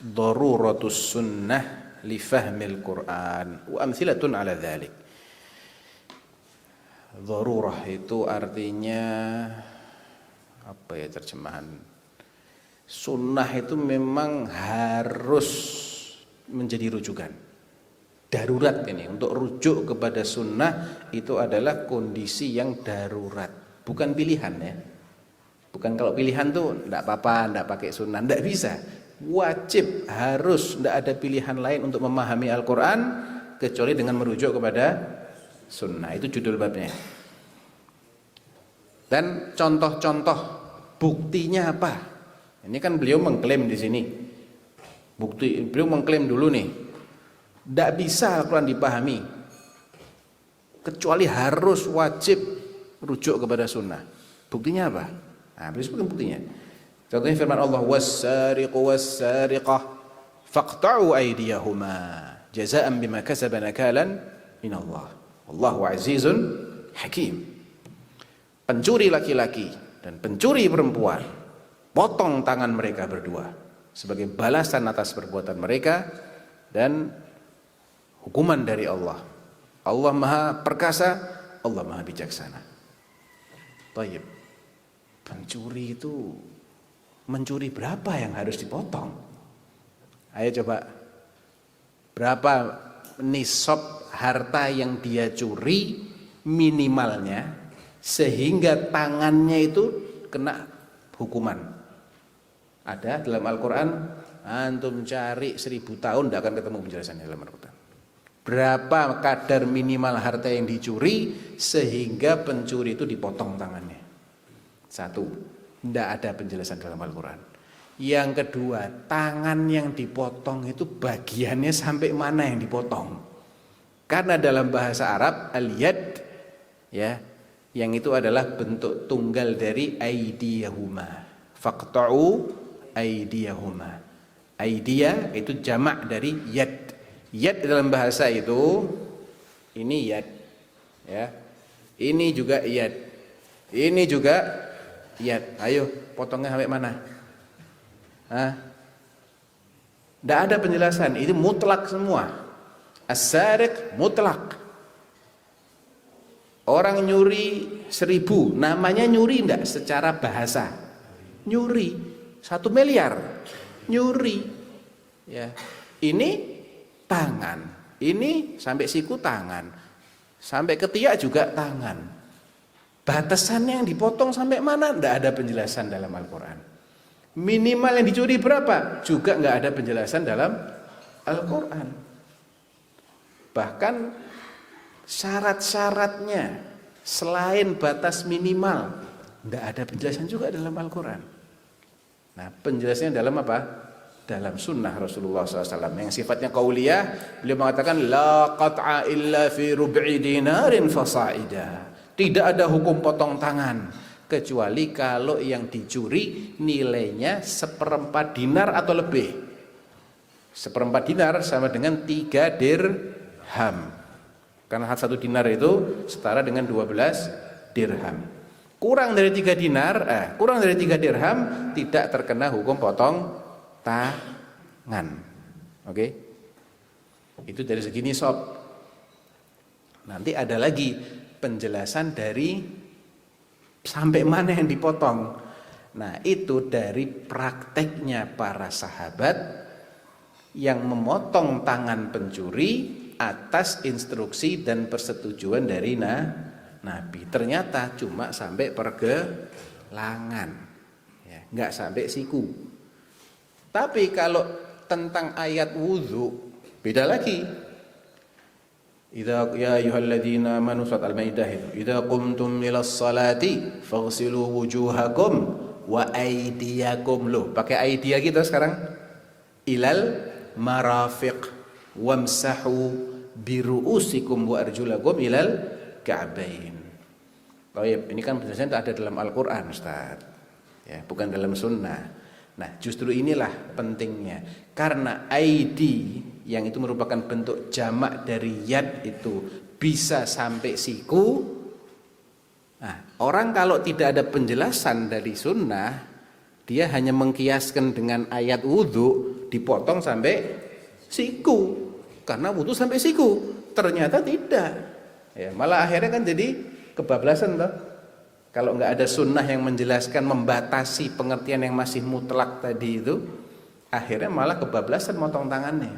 daruratus sunnah li fahmil Quran wa amthilatun ala dzalik. Darurah itu artinya apa ya terjemahan? Sunnah itu memang harus menjadi rujukan. Darurat ini, untuk rujuk kepada sunnah itu adalah kondisi yang darurat, bukan pilihan ya. Bukan kalau pilihan tuh enggak apa-apa, enggak pakai sunnah, enggak bisa. Wajib, harus, enggak ada pilihan lain untuk memahami Al-Quran kecuali dengan merujuk kepada sunnah. Itu judul babnya. Dan contoh-contoh buktinya apa? Ini kan beliau mengklaim di sini. Beliau mengklaim dulu nih, enggak bisa Al-Quran dipahami kecuali harus wajib rujuk kepada sunnah. Buktinya apa? Nah, beliau sebutkan buktinya. Contohnya firman Allah, was-sariqu was-sariqah faqta'u aydiyahuma jazaa'an bima kasaba nakalan minallah. Wallahu azizun hakim. Pencuri laki-laki dan pencuri perempuan, potong tangan mereka berdua sebagai balasan atas perbuatan mereka dan hukuman dari Allah. Allah Maha Perkasa, Allah Maha Bijaksana. Tayyib. Pencuri itu mencuri berapa yang harus dipotong? Ayo coba, berapa nisab harta yang dia curi minimalnya sehingga tangannya itu kena hukuman? Ada dalam Al-Quran, antum cari 1000 tahun tidak akan ketemu penjelasannya dalam Al-Quran. Berapa kadar minimal harta yang dicuri sehingga pencuri itu dipotong tangannya? Satu, tidak ada penjelasan dalam Al-Quran. Yang kedua, tangan yang dipotong itu bagiannya sampai mana yang dipotong? Karena dalam bahasa Arab al-yad ya, yang itu adalah bentuk tunggal dari aydiyahuma. Faqta'u aydiyahuma. Aydiya itu jamak dari yad. Yad dalam bahasa itu ini yad ya. Ini juga yad. Ini juga yad. Ayo potongnya sampai mana? Tidak ada penjelasan. Itu mutlak semua. As-sariq mutlak. Orang nyuri 1000, namanya nyuri enggak secara bahasa? Nyuri 1 miliar. Nyuri. Ya. Ini tangan. Ini sampai siku tangan. Sampai ketiak juga tangan. Batasannya yang dipotong sampai mana? Tidak ada penjelasan dalam Al-Quran. Minimal yang dicuri berapa? Juga tidak ada penjelasan dalam Al-Quran. Bahkan syarat-syaratnya selain batas minimal tidak ada penjelasan juga dalam Al-Quran. Nah, penjelasannya dalam apa? Dalam sunnah Rasulullah SAW yang sifatnya qauliyah. Beliau mengatakan la qat'a illa fi rub'i dinarin fasa'ida. Tidak ada hukum potong tangan kecuali kalau yang dicuri nilainya 1/4 dinar atau lebih. 1/4 dinar sama dengan 3 dirham. Karena 1 dinar itu setara dengan 12 dirham. kurang dari 3 dinar, kurang dari 3 dirham tidak terkena hukum potong tangan. Oke? Itu dari segi nisab. Nanti ada lagi penjelasan dari sampai mana yang dipotong. Nah, itu dari prakteknya para sahabat yang memotong tangan pencuri atas instruksi dan persetujuan dari Nabi. Ternyata cuma sampai pergelangan, ya, nggak sampai siku. Tapi kalau tentang ayat wudhu beda lagi. Idza ya ayyuhalladzina amanu surat Al-Maidah itu. Idza qumtum ilas salati faghsilu wujuhakum wa aydiyakum. Loh, pakai aidia kita sekarang. Ilal marafiq wamsahu biru'usikum wa arjulakum ilal ka'bain. Baik, ini kan penjelasan ada dalam Al-Qur'an, Ustaz. Ya, bukan dalam sunnah. Nah, justru inilah pentingnya. Karena aidi yang itu merupakan bentuk jamak dari yad itu bisa sampai siku. Nah, orang kalau tidak ada penjelasan dari sunnah, dia hanya mengkiaskan dengan ayat wudhu dipotong sampai siku. Karena wudhu sampai siku. Ternyata tidak. Ya, malah akhirnya kan jadi kebablasan toh. Kalau nggak ada sunnah yang menjelaskan, membatasi pengertian yang masih mutlak tadi itu, akhirnya malah kebablasan motong tangannya.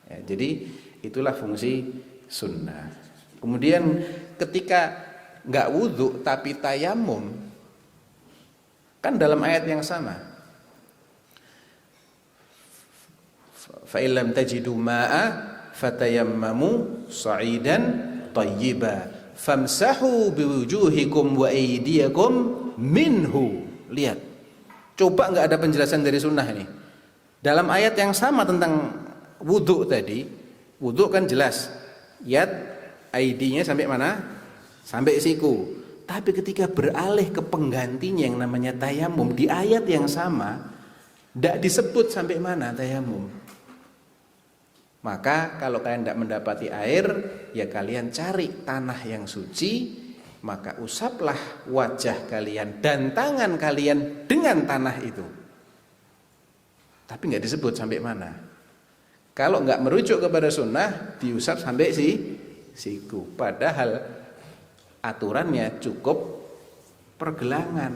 Ya, jadi itulah fungsi sunnah. Kemudian ketika nggak wudhu tapi tayamum, kan dalam ayat yang sama. Fa illam tajidu ma'a fatayammamu sa'idan thayyiba famsahu biwujuhikum wa aydiyakum minhu. Lihat, coba nggak ada penjelasan dari sunnah ini. Dalam ayat yang sama tentang wudhu tadi, wudhu kan jelas, yad, aidinya sampai mana? Sampai siku. Tapi ketika beralih ke penggantinya yang namanya tayamum, di ayat yang sama tidak disebut sampai mana tayamum. Maka kalau kalian tidak mendapati air, ya kalian cari tanah yang suci, maka usaplah wajah kalian dan tangan kalian dengan tanah itu. Tapi nggak disebut sampai mana. Kalau nggak merujuk kepada sunnah, diusap sampai siku. Padahal aturannya cukup pergelangan.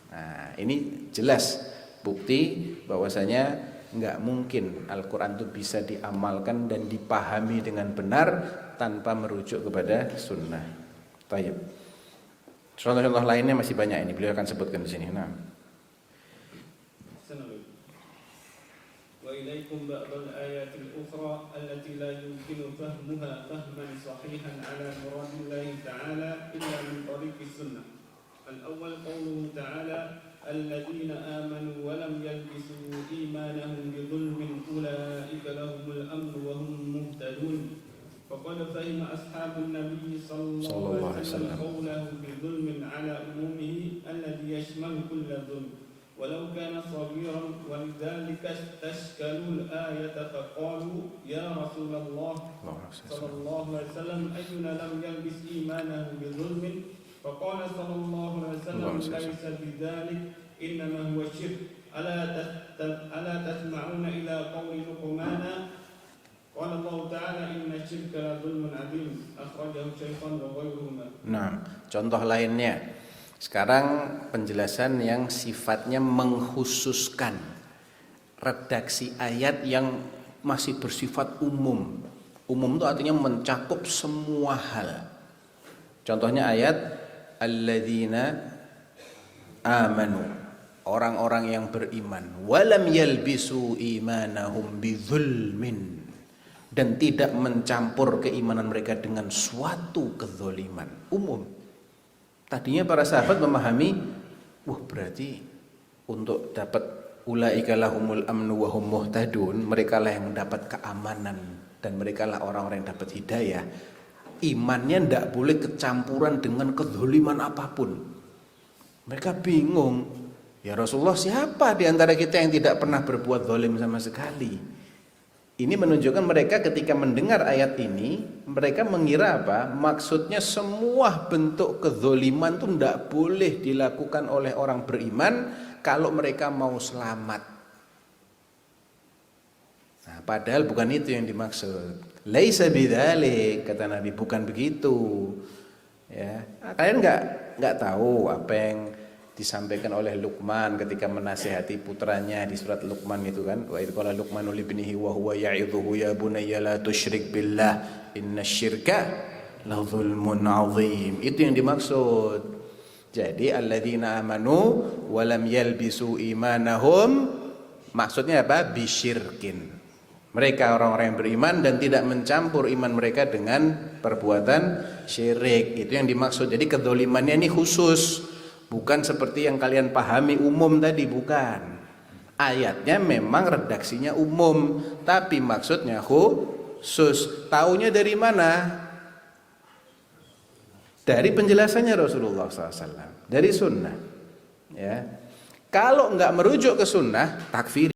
Nah, ini jelas bukti bahwasanya nggak mungkin Al-Quran itu bisa diamalkan dan dipahami dengan benar tanpa merujuk kepada sunnah. Tayyib. Contoh-contoh lainnya masih banyak ini, beliau akan sebutkan di sini. Nah. Wa ilaikum ba'dal ayatil ukhra allati la yumkinu fahmuha fahman sahihan ala muradillahi ta'ala illa min tariqis sunnah. Al-awwal qawluhu ta'ala الذين آمنوا ولم يلبسوا إيمانهم بظلم أولئك لهم الأمن وهم مهتدون فقد فهم أصحاب النبي صلى الله عليه وسلم قوله بظلم على عمومه الذي يشمل كل ظلم ولو كان صغيرا ولذلك استشكلوا الآية فقالوا يا رسول الله صلى الله عليه وسلم أينا لم يلبس إيمانه بظلم فقال صلى الله عليه وسلم ليس بذلك إنما هو الشرك ألا تسمعون إلى قول لقمان قال الله تعالى إن الشرك لظلم عظيم أخرجه الشيخان وغيرهما. Nah, contoh lainnya. Sekarang penjelasan yang sifatnya mengkhususkan redaksi ayat yang masih bersifat umum. Umum itu artinya mencakup semua hal. Contohnya ayat alladzina amanu, orang-orang yang beriman, walam yalbisu imanahum bidzulmin, dan tidak mencampur keimanan mereka dengan suatu kezaliman. Umum. Tadinya para sahabat memahami, berarti untuk dapat ulaika lahumul amnu wa hum muhtadun, mereka lah yang mendapat keamanan dan mereka lah orang-orang yang dapat hidayah. Imannya tidak boleh kecampuran dengan kezaliman apapun. Mereka bingung, ya Rasulullah, siapa di antara kita yang tidak pernah berbuat zalim sama sekali? Ini menunjukkan mereka ketika mendengar ayat ini, mereka mengira apa? Maksudnya semua bentuk kezoliman itu tidak boleh dilakukan oleh orang beriman kalau mereka mau selamat. Nah, padahal bukan itu yang dimaksud. Laisa bidzalik, kata Nabi, bukan begitu. Ya, kalian nggak tahu apa yang disampaikan oleh Luqman ketika menasihati putranya di surat Luqman itu kan, wa idh qala Luqmanu libnihi wa huwa ya'idhuhu ya bunayya la tusyrik billah innasyirka la dzulmun 'adzim. Itu yang dimaksud. Jadi alladzina amanu wa lam yalbisu imanahum, maksudnya apa? Bisyirkin. Mereka orang-orang yang beriman dan tidak mencampur iman mereka dengan perbuatan syirik. Itu yang dimaksud. Jadi kedzalimannya ini khusus. Bukan seperti yang kalian pahami umum tadi, bukan. Ayatnya memang redaksinya umum, tapi maksudnya khusus. Taunya dari mana? Dari penjelasannya Rasulullah SAW, dari sunnah. Ya, kalau nggak merujuk ke sunnah, takfir.